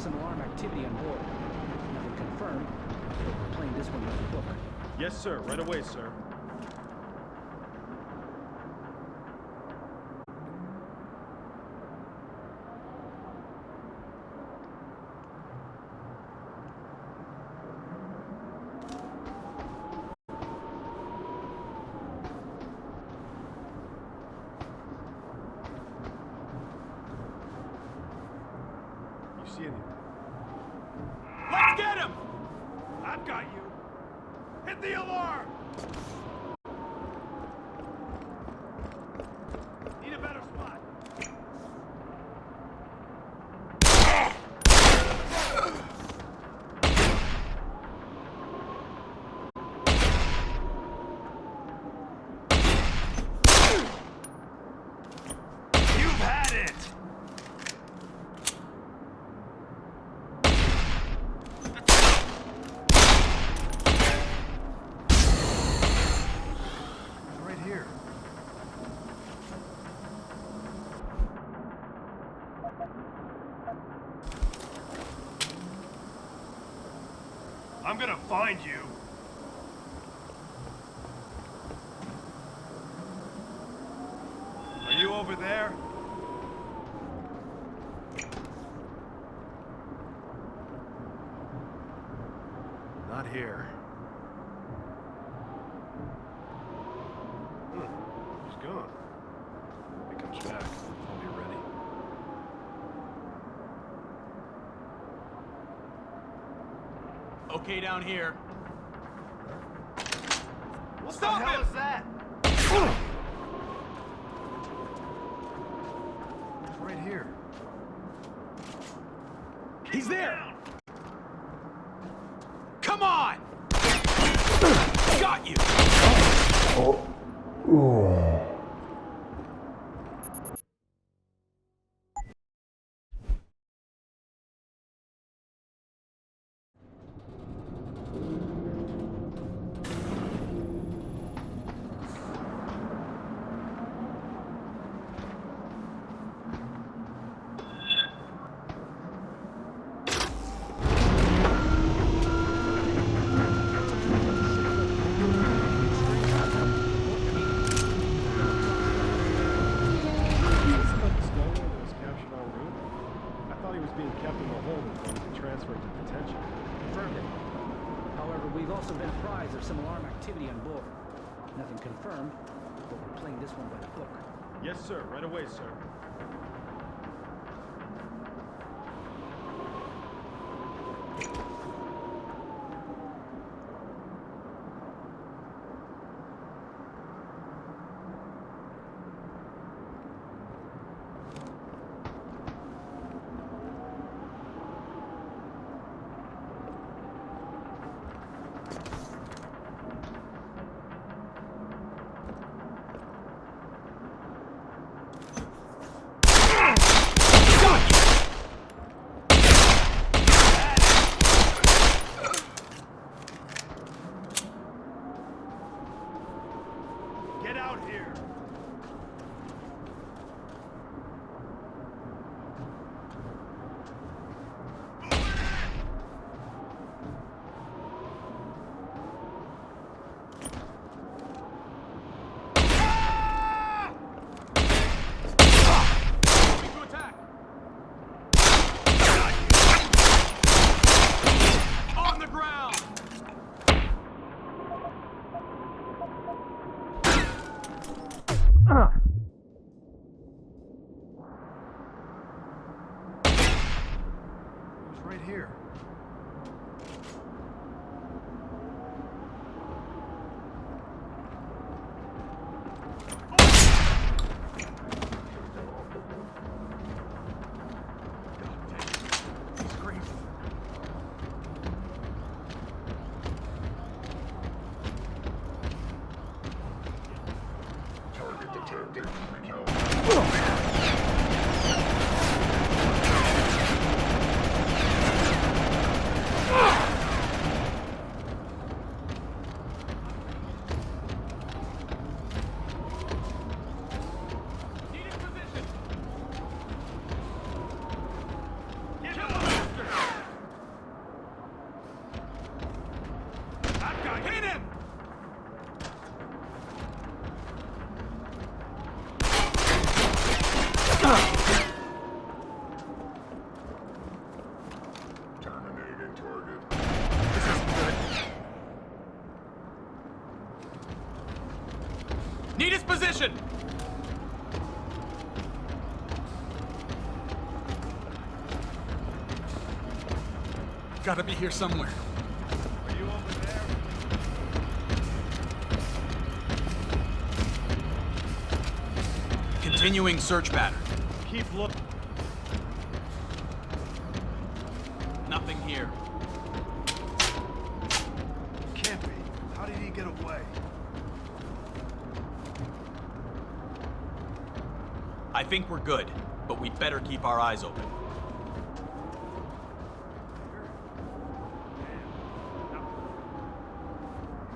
some alarm activity on board. Nothing confirmed, but we're playing this one by the book. Yes, sir. Right away, sir. You see anything? Let's get him! I've got you. Hit the alarm! Need a better spot. You've had it! I'm gonna find you. Are you over there? Not here. He's gone. If he comes back, I'll be ready. Okay, down here. What Stop the hell him! is that? He's right here. He's there! Come on! Got you! being kept in the hold until we can transfer it to detention. Confirmed it. However, we've also been apprised of some alarm activity on board. Nothing confirmed, but we're playing this one by the book. Yes, sir. Right away, sir. Get out here! On the ground! It was right here. He's crazy. Target detected. Gotta be here somewhere. Are you over there? Continuing search pattern. Keep looking. Nothing here. Can't be. How did he get away? I think we're good, but we'd better keep our eyes open.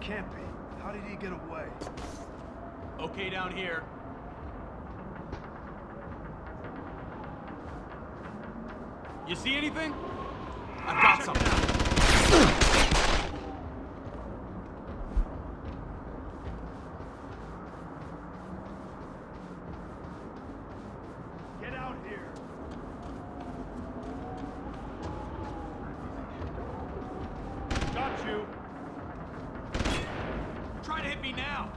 Can't be. How did he get away? Okay down here. You see anything? I've got something. Get out here. Got you. Try to hit me now.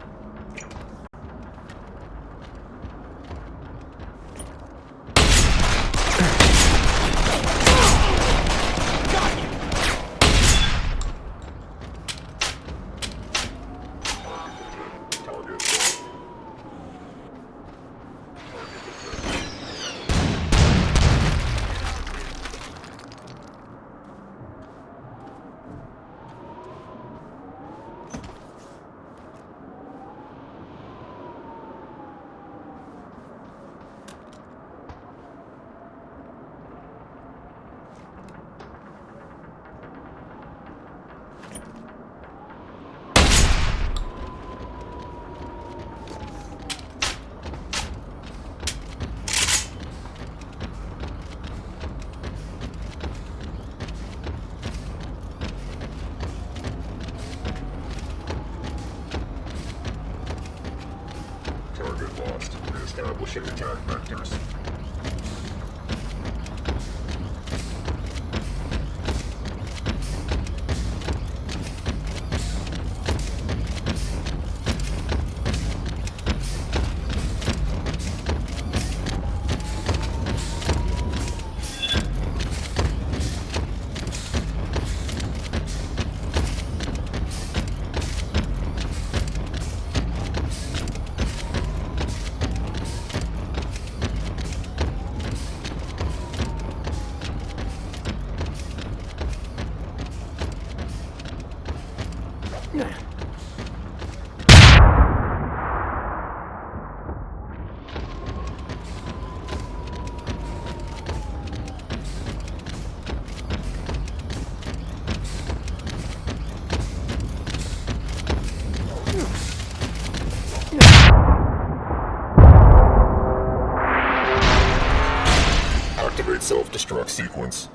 Target lost. Establishing attack vectors. Activate self-destruct sequence.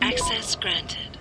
Access granted.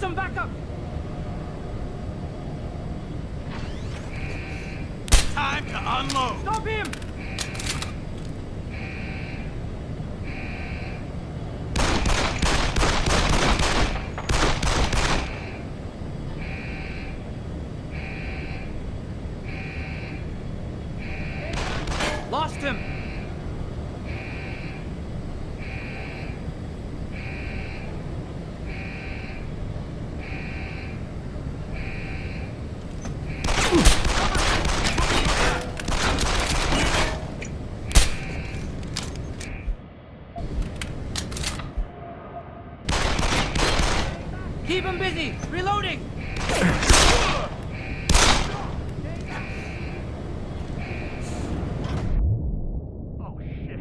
some backup! Time to unload! Stop him! Lost him! Keep him busy! Reloading! Oh, shit.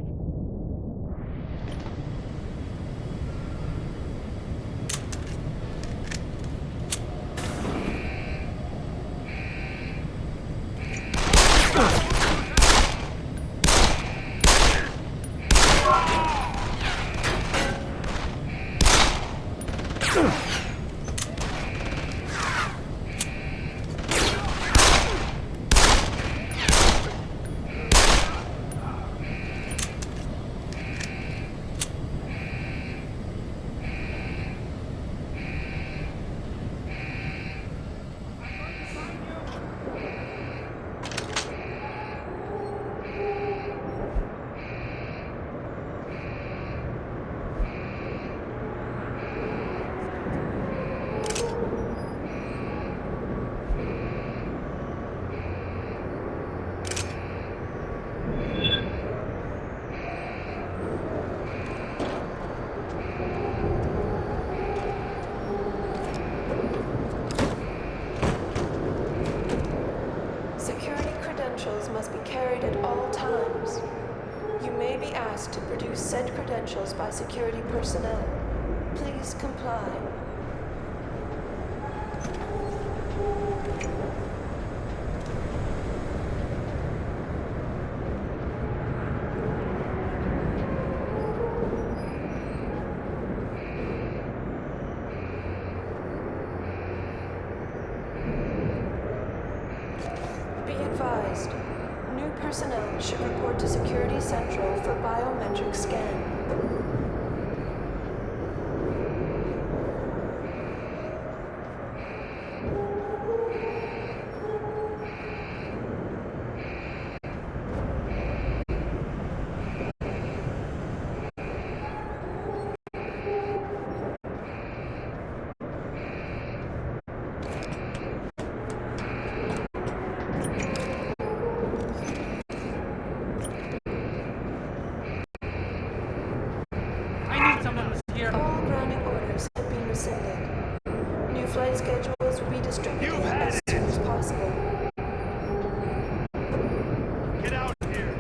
Must be carried at all times. You may be asked to produce said credentials by security personnel. Please comply. Be advised. New personnel should report to Security Central for biometric scan. All grounding orders have been rescinded. New flight schedules will be distributed as soon as possible. Get out of here!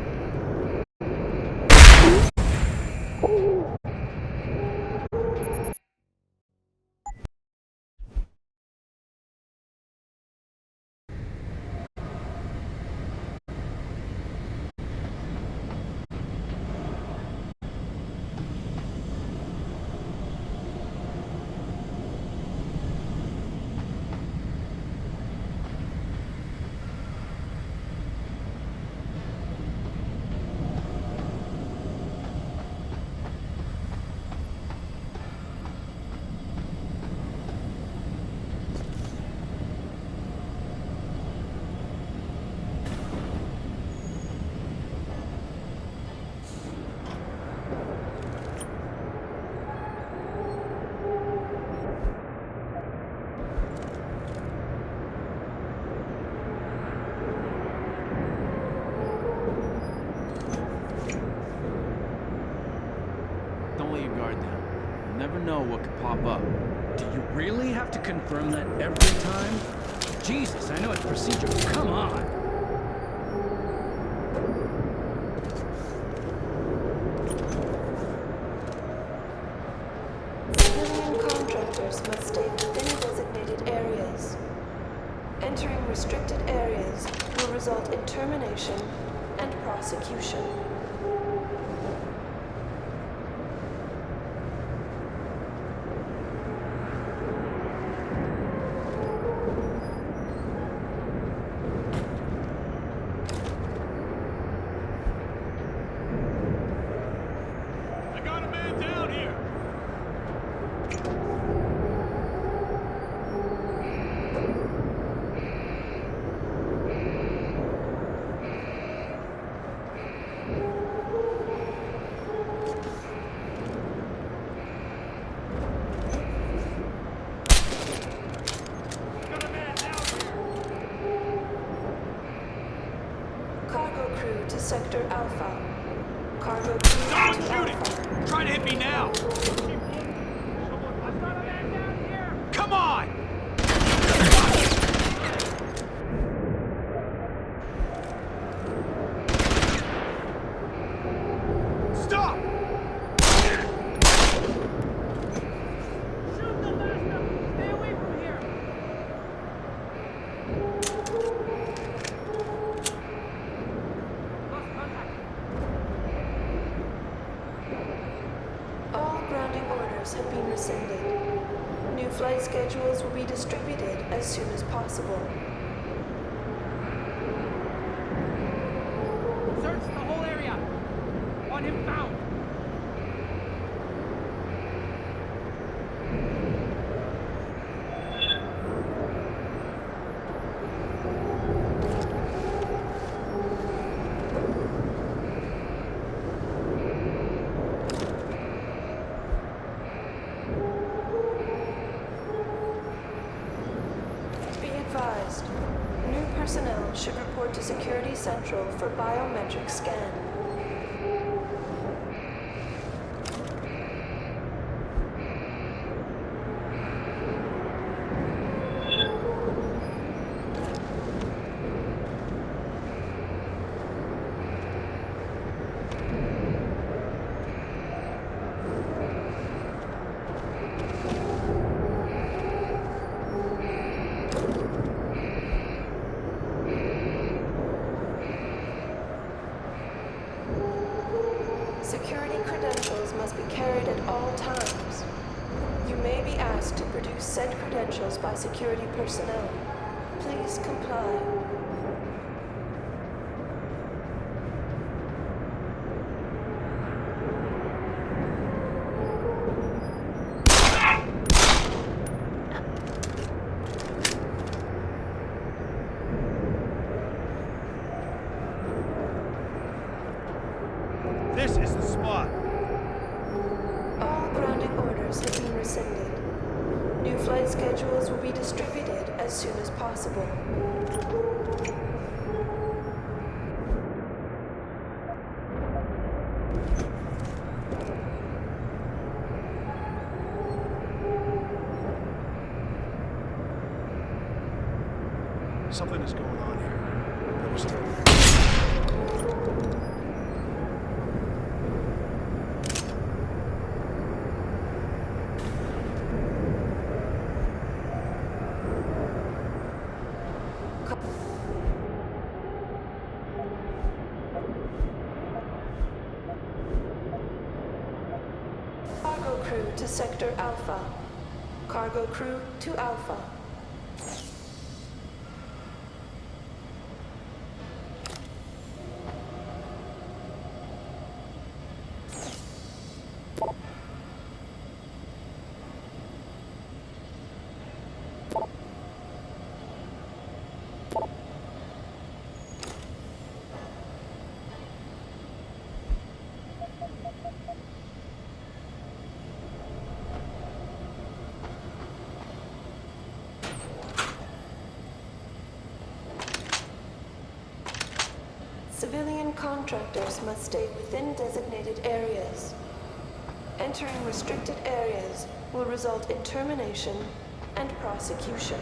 Don't let your guard down. You never know what could pop up. Do you really have to confirm that every time? Jesus, I know it's procedural. Come on! Civilian contractors must stay within designated areas. Entering restricted areas will result in termination and prosecution. Sector Alpha. Cargo crew Someone to shooting! Alpha. Trying to hit me now! Come on! Stop! All grounding orders have been rescinded. New flight schedules will be distributed as soon as possible. Search the whole area. Want him found. Be advised, new personnel should report to Security Central for biometric scan. Security credentials must be carried at all times. You may be asked to produce said credentials by security personnel. Please comply. This is the spot. All grounding orders have been rescinded. New flight schedules will be distributed as soon as possible. Something is going on here. There was a... Cargo crew to Sector Alpha. Cargo crew to Alpha. Civilian contractors must stay within designated areas. Entering restricted areas will result in termination and prosecution.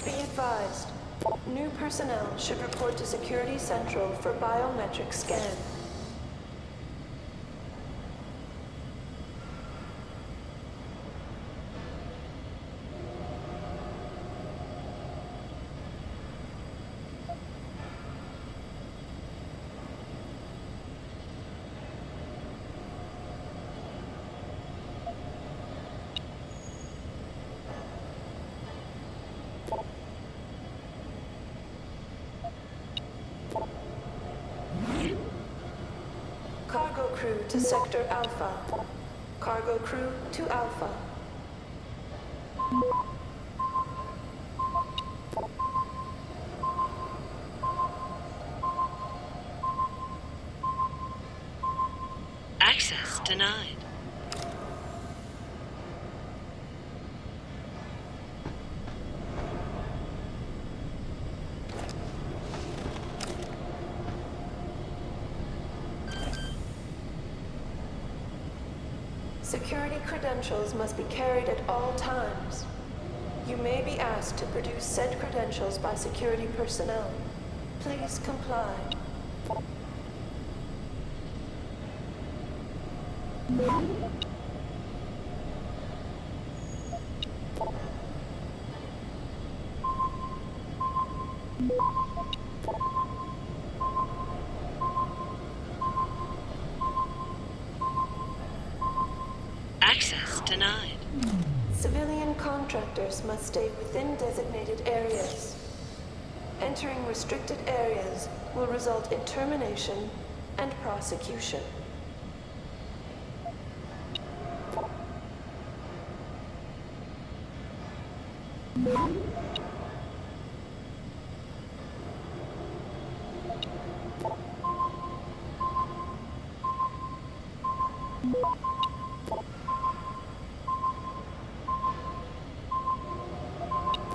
Be advised, new personnel should report to Security Central for biometric scan. Cargo crew to Sector Alpha. Cargo crew to Alpha. Access denied. Security credentials must be carried at all times. You may be asked to produce said credentials by security personnel. Please comply. Access denied. Civilian contractors must stay within designated areas. Entering restricted areas will result in termination and prosecution.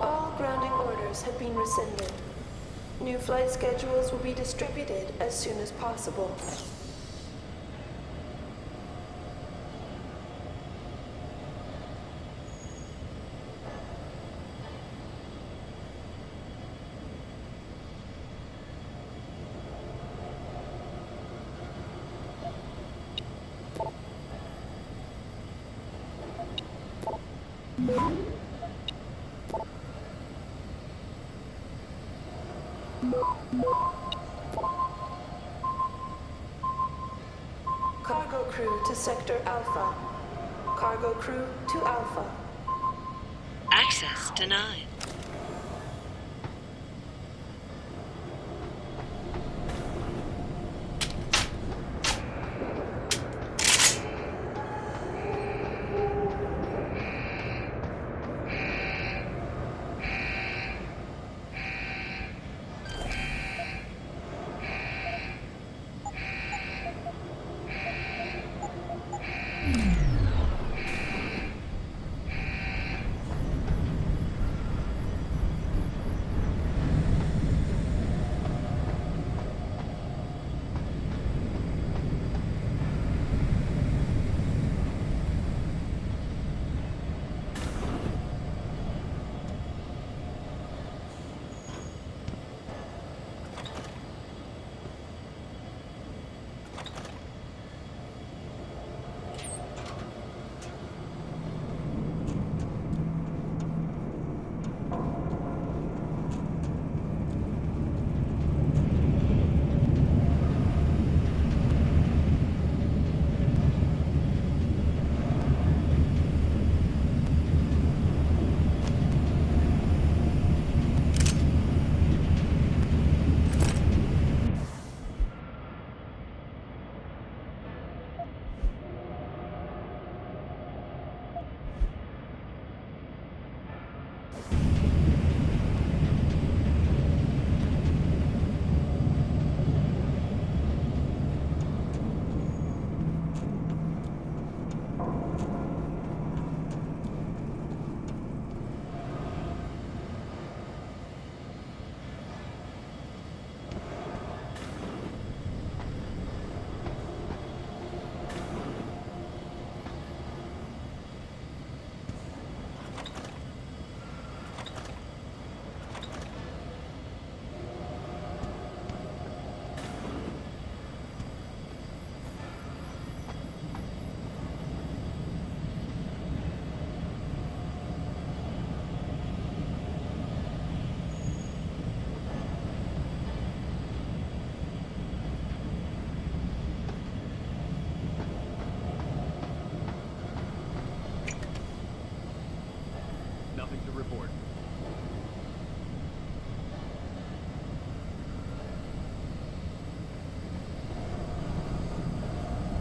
All grounding orders have been rescinded. New flight schedules will be distributed as soon as possible. Cargo crew to Sector Alpha. Cargo crew to Alpha. Access denied. Nothing to report.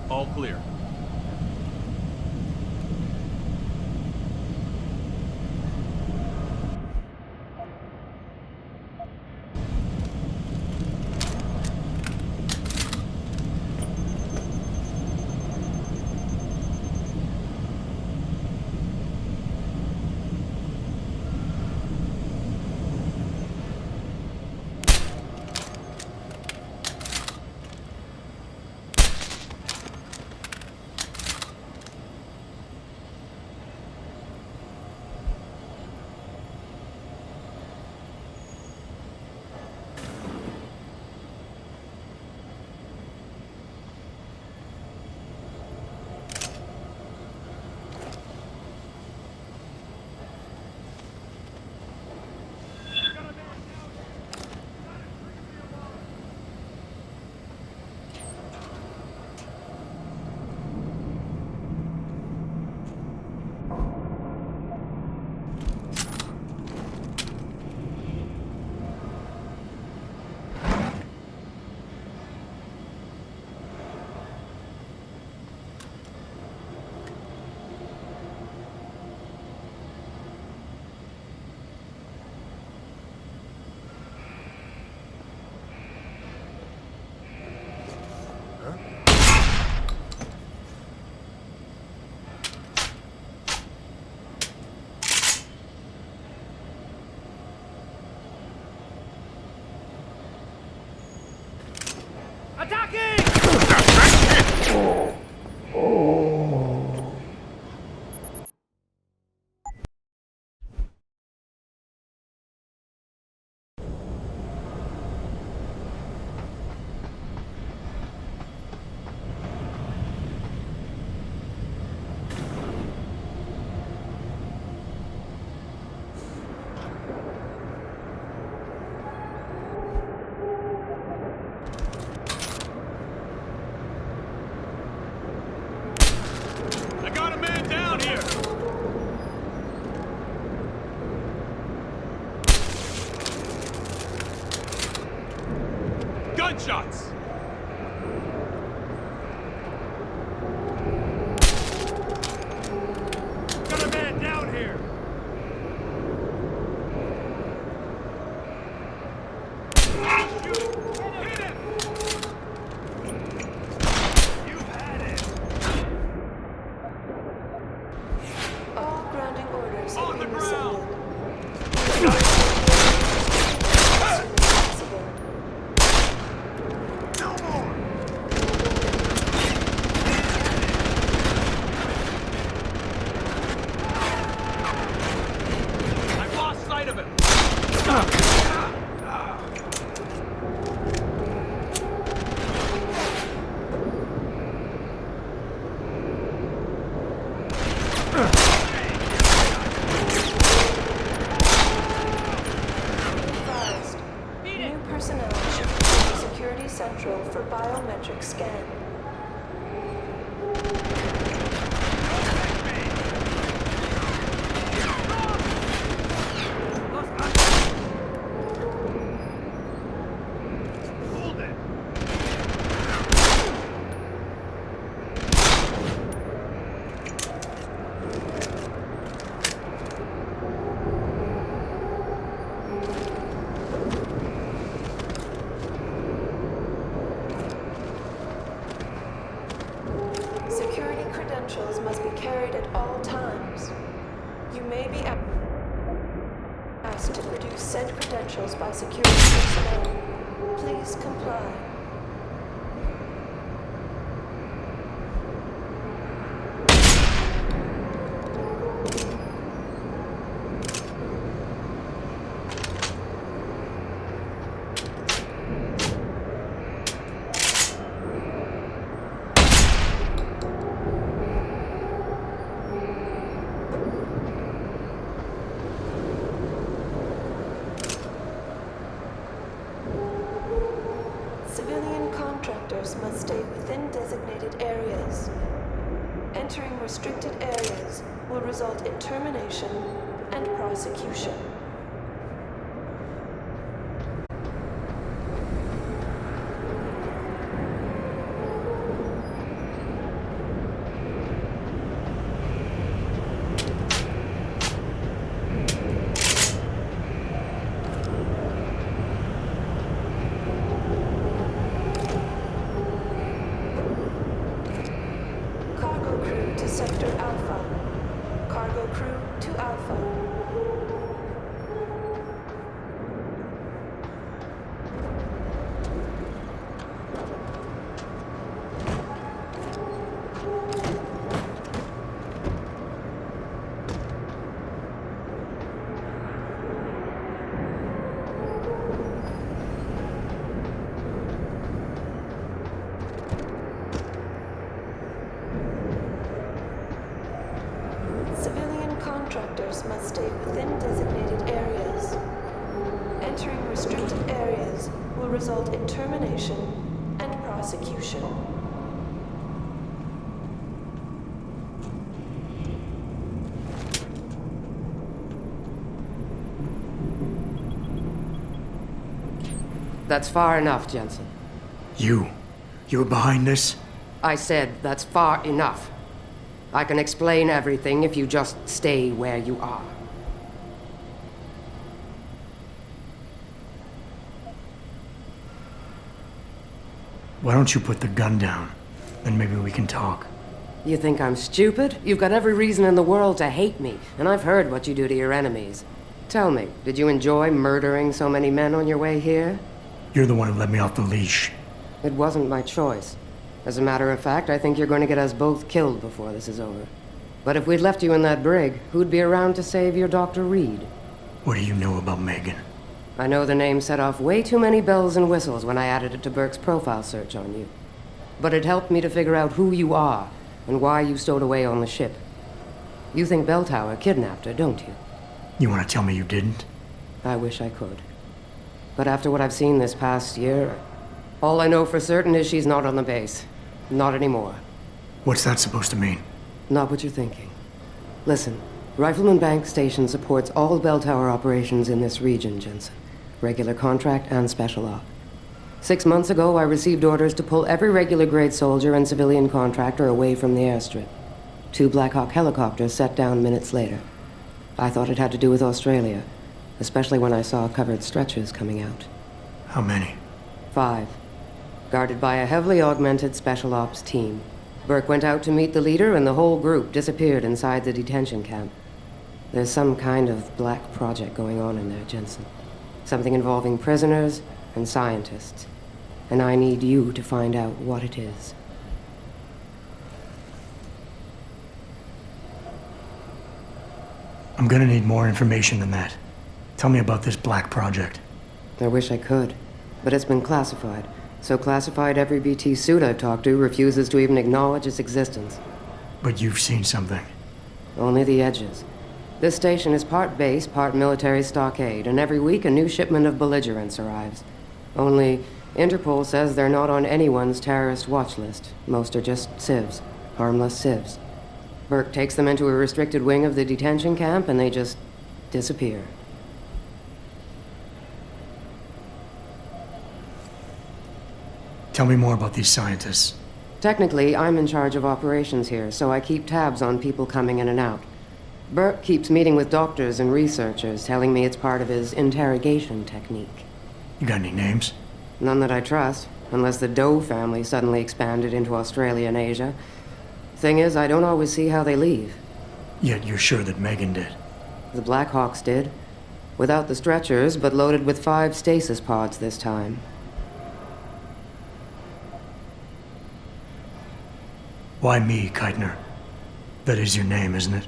All clear. Attacking! I got a man down here! Gunshots! Got a man down here! Shoot! Hit him! You had it! All grounding orders have On the been ground! rescinded. No more! I've lost sight of him! Advised. New personnel should report to Security Central for biometric scan. Hold it! Security credentials must be carried at all times. You may be asked to produce said credentials by security personnel. Please comply. Civilian contractors must stay within designated areas. Entering restricted areas will result in termination and prosecution. Cargo crew to Sector Alpha. Cargo crew to Alpha. Civilian contractors must stay within designated areas. Entering restricted areas will result in termination and prosecution. That's far enough, Jensen. You were behind this? I said that's far enough. I can explain everything if you just stay where you are. Why don't you put the gun down? Then maybe we can talk. You think I'm stupid? You've got every reason in the world to hate me, and I've heard what you do to your enemies. Tell me, did you enjoy murdering so many men on your way here? You're the one who let me off the leash. It wasn't my choice. As a matter of fact, I think you're going to get us both killed before this is over. But if we'd left you in that brig, who'd be around to save your Dr. Reed? What do you know about Megan? I know the name set off way too many bells and whistles when I added it to Burke's profile search on you. But it helped me to figure out who you are and why you stowed away on the ship. You think Bell Tower kidnapped her, don't you? You want to tell me you didn't? I wish I could. But after what I've seen this past year, all I know for certain is she's not on the base. Not anymore. What's that supposed to mean? Not what you're thinking. Listen, Rifleman Bank Station supports all Bell Tower operations in this region, Jensen. Regular contract and special op. 6 months ago, I received orders to pull every regular grade soldier and civilian contractor away from the airstrip. 2 Black Hawk helicopters set down minutes later. I thought it had to do with Australia, especially when I saw covered stretchers coming out. How many? 5. Guarded by a heavily augmented special ops team. Burke went out to meet the leader, and the whole group disappeared inside the detention camp. There's some kind of black project going on in there, Jensen. Something involving prisoners and scientists. And I need you to find out what it is. I'm gonna need more information than that. Tell me about this black project. I wish I could, but it's been classified. So classified every BT suit I've talked to refuses to even acknowledge its existence. But you've seen something. Only the edges. This station is part base, part military stockade, and every week a new shipment of belligerents arrives. Only, Interpol says they're not on anyone's terrorist watch list. Most are just civs. Harmless civs. Burke takes them into a restricted wing of the detention camp, and they just disappear. Tell me more about these scientists. Technically, I'm in charge of operations here, so I keep tabs on people coming in and out. Burke keeps meeting with doctors and researchers, telling me it's part of his interrogation technique. You got any names? None that I trust, unless the Doe family suddenly expanded into Australia and Asia. Thing is, I don't always see how they leave. Yet you're sure that Megan did. The Black Hawks did. Without the stretchers, but loaded with 5 stasis pods this time. Why me, Keitner? That is your name, isn't it?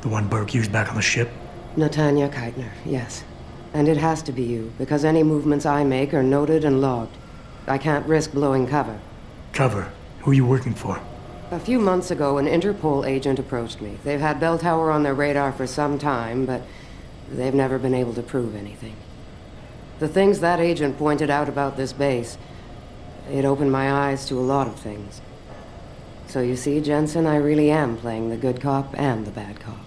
The one Burke used back on the ship? Natanya Keitner, yes. And it has to be you, because any movements I make are noted and logged. I can't risk blowing cover. Cover? Who are you working for? A few months ago, an Interpol agent approached me. They've had Bell Tower on their radar for some time, but they've never been able to prove anything. The things that agent pointed out about this base, it opened my eyes to a lot of things. So you see, Jensen, I really am playing the good cop and the bad cop.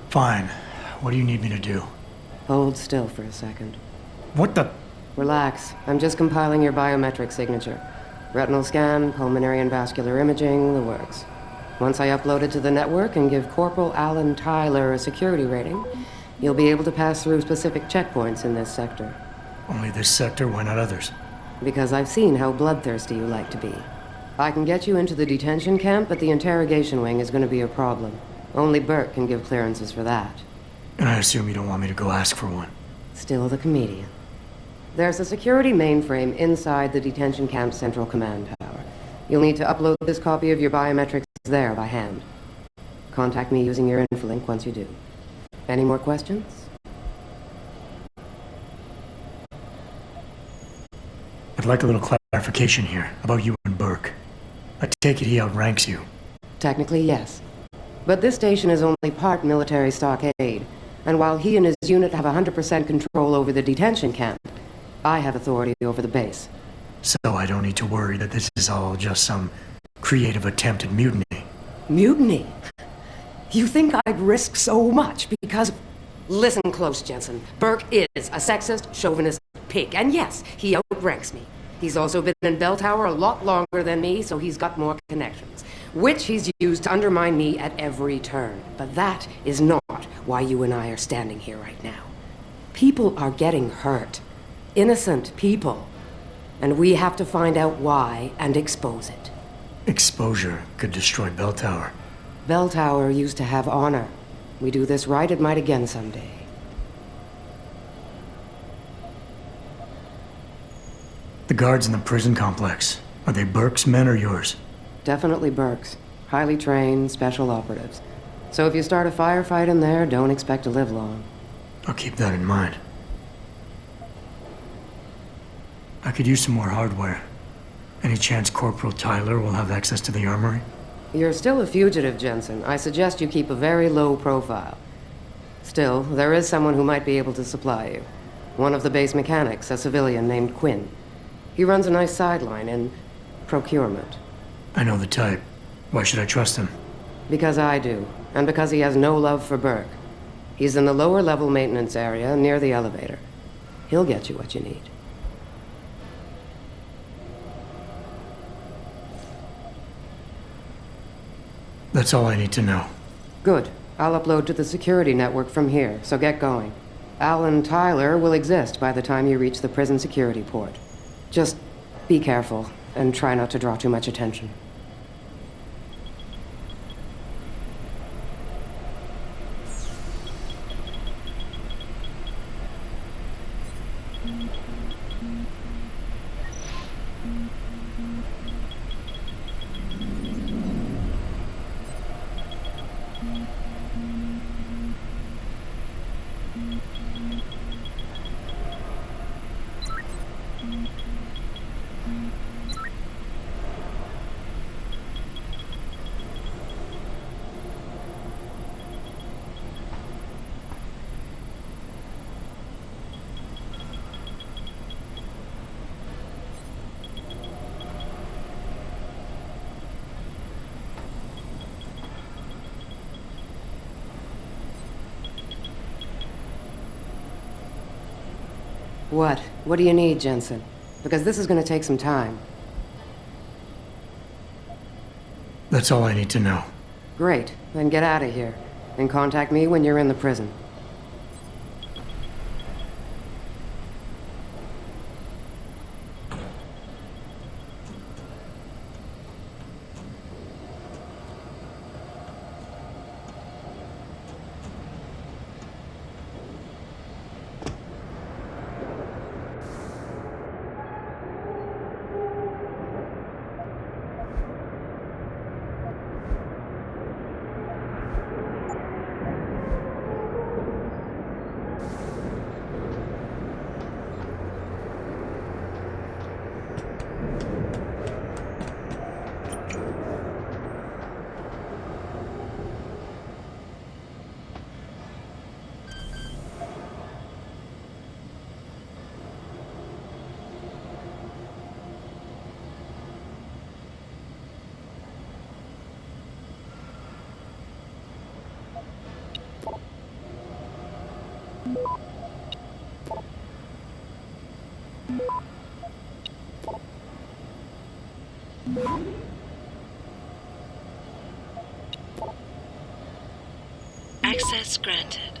Fine. What do you need me to do? Hold still for a second. What the... Relax. I'm just compiling your biometric signature. Retinal scan, pulmonary and vascular imaging, the works. Once I upload it to the network and give Corporal Alan Tyler a security rating, you'll be able to pass through specific checkpoints in this sector. Only this sector? Why not others? Because I've seen how bloodthirsty you like to be. I can get you into the detention camp, but the interrogation wing is going to be a problem. Only Burke can give clearances for that. And I assume you don't want me to go ask for one. Still the comedian. There's a security mainframe inside the detention camp's central command tower. You'll need to upload this copy of your biometrics there by hand. Contact me using your infolink once you do. Any more questions? I'd like a little clarification here about you and Burke. I take it he outranks you. Technically, yes. But this station is only part military stockade, and while he and his unit have 100% control over the detention camp, I have authority over the base. So I don't need to worry that this is all just some creative attempt at mutiny. Mutiny? You think I'd risk so much because... Listen close, Jensen. Burke is a sexist, chauvinist pig, and yes, he outranks me. He's also been in Bell Tower a lot longer than me, so he's got more connections, which he's used to undermine me at every turn. But that is not why you and I are standing here right now. People are getting hurt. Innocent people. And we have to find out why and expose it. Exposure could destroy Bell Tower. Bell Tower used to have honor. We do this right, it might again someday. The guards in the prison complex, are they Burke's men or yours? Definitely Burke's. Highly trained, special operatives. So if you start a firefight in there, don't expect to live long. I'll keep that in mind. I could use some more hardware. Any chance Corporal Tyler will have access to the armory? You're still a fugitive, Jensen. I suggest you keep a very low profile. Still, there is someone who might be able to supply you. One of the base mechanics, a civilian named Quinn. He runs a nice sideline in procurement. I know the type. Why should I trust him? Because I do, and because he has no love for Burke. He's in the lower level maintenance area near the elevator. He'll get you what you need. That's all I need to know. Good. I'll upload to the security network from here, so get going. Alan Tyler will exist by the time you reach the prison security port. Just be careful, and try not to draw too much attention. What? What do you need, Jensen? Because this is going to take some time. That's all I need to know. Great. Then get out of here. And contact me when you're in the prison. Access granted.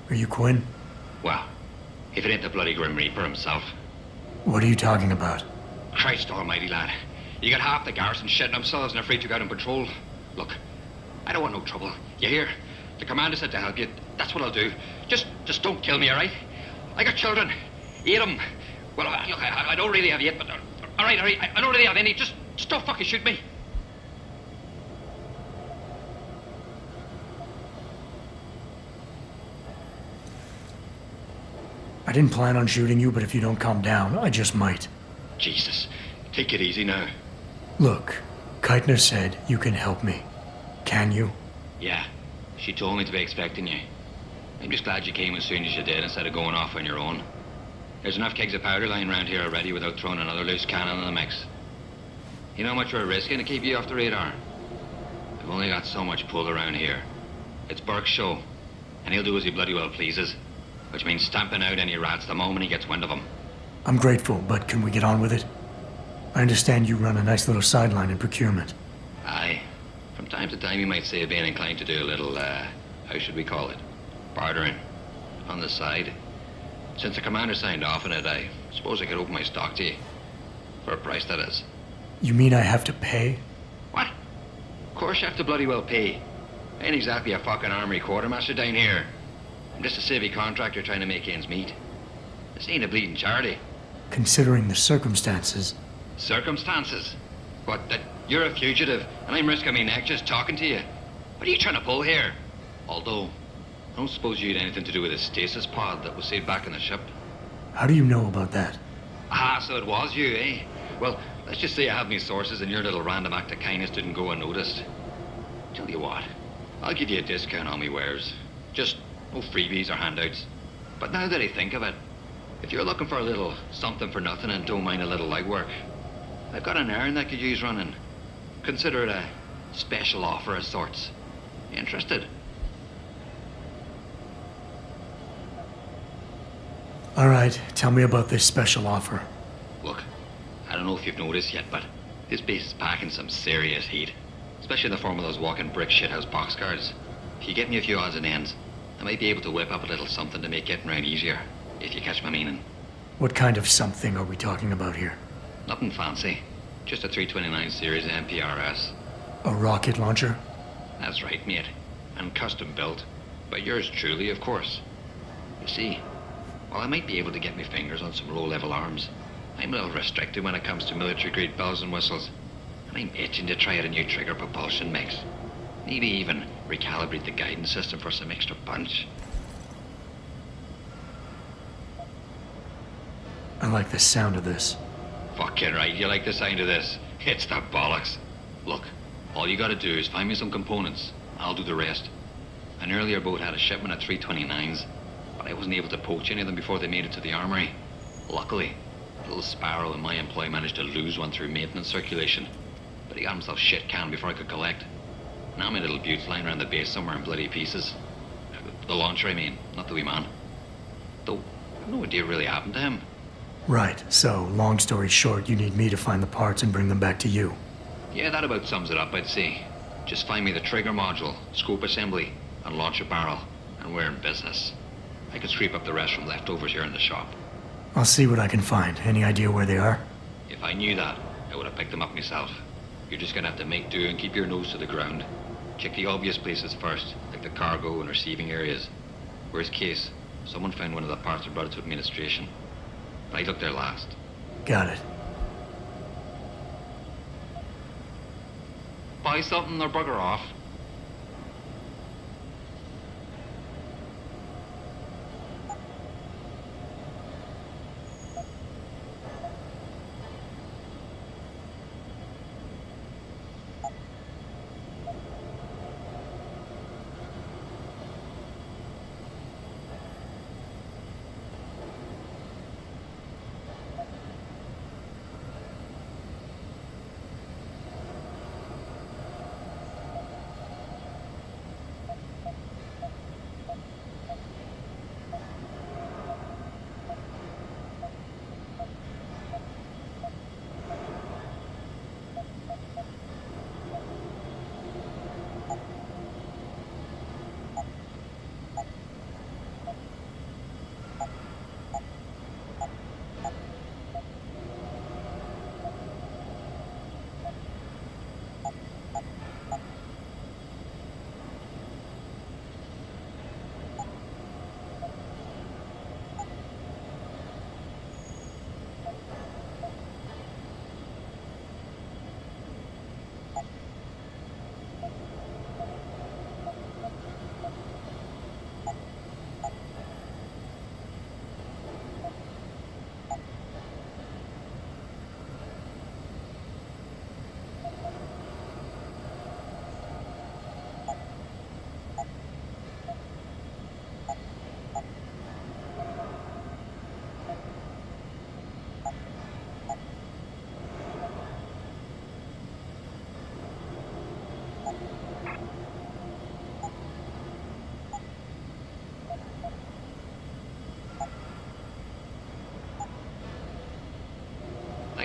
Are you Quinn? Well, if it ain't the bloody Grim Reaper himself. What are you talking about? Christ almighty, lad. You got half the garrison shitting themselves and afraid you got on patrol. Look, I don't want no trouble. You hear? The commander said to help you. That's what I'll do. Just don't kill me, all right? I got children. Eat them. Well, look, I don't really have yet, but... all right. I don't really have any. Just don't fucking shoot me. I didn't plan on shooting you, but if you don't calm down, I just might. Jesus, take it easy now. Look, Keitner said you can help me. Can you? Yeah, she told me to be expecting you. I'm just glad you came as soon as you did instead of going off on your own. There's enough kegs of powder lying around here already without throwing another loose cannon in the mix. You know how much we're risking to keep you off the radar? We've only got so much pull around here. It's Burke's show, and he'll do as he bloody well pleases, which means stamping out any rats the moment he gets wind of them. I'm grateful, but can we get on with it? I understand you run a nice little sideline in procurement. Aye. From time to time you might say being inclined to do a little, how should we call it? Bartering. On the side. Since the commander signed off on it, I suppose I could open my stock to you. For a price, that is. You mean I have to pay? What? Of course you have to bloody well pay. I ain't exactly a fucking armory quartermaster down here. I'm just a civvy contractor trying to make ends meet. This ain't a bleeding charity. Considering the circumstances. Circumstances? What, that you're a fugitive and I'm risking my neck just talking to you? What are you trying to pull here? Although, I don't suppose you had anything to do with the stasis pod that was saved back in the ship. How do you know about that? Ah, so it was you, eh? Well, let's just say I have me sources and your little random act of kindness didn't go unnoticed. Tell you what, I'll give you a discount on me wares. Just no freebies or handouts. But now that I think of it, if you're looking for a little something for nothing and don't mind a little legwork, I've got an errand that could use running. Consider it a special offer of sorts. Interested? All right, tell me about this special offer. Look, I don't know if you've noticed yet, but this base is packing some serious heat. Especially in the form of those walking brick shithouse boxcars. If you get me a few odds and ends, I might be able to whip up a little something to make getting around easier, if you catch my meaning. What kind of something are we talking about here? Nothing fancy. Just a 329 series MPRS. A rocket launcher? That's right, mate. And custom built. By yours truly, of course. You see, while I might be able to get my fingers on some low-level arms, I'm a little restricted when it comes to military-grade bells and whistles. And I'm itching to try out a new trigger propulsion mix. Maybe even recalibrate the guidance system for some extra punch. I like the sound of this. Fucking right, you like the sound of this. It's the bollocks. Look, all you gotta do is find me some components. I'll do the rest. An earlier boat had a shipment of 329s, but I wasn't able to poach any of them before they made it to the armory. Luckily, a little sparrow in my employ managed to lose one through maintenance circulation, but he got himself shit canned before I could collect. Now my little bute's lying around the base somewhere in bloody pieces. The launcher, I mean, not the wee man. Though, I've no idea what really happened to him. Right, so long story short, you need me to find the parts and bring them back to you. Yeah, that about sums it up, I'd say. Just find me the trigger module, scope assembly, and launch a barrel, and we're in business. I can sweep up the rest from leftovers here in the shop. I'll see what I can find. Any idea where they are? If I knew that, I would have picked them up myself. You're just gonna have to make do and keep your nose to the ground. Check the obvious places first, like the cargo and receiving areas. Worst case, someone found one of the parts and brought it to administration. But I looked there last. Got it. Buy something or bugger off.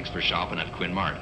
Thanks for shopping at Quinn Mart.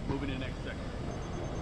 Moving to next sector.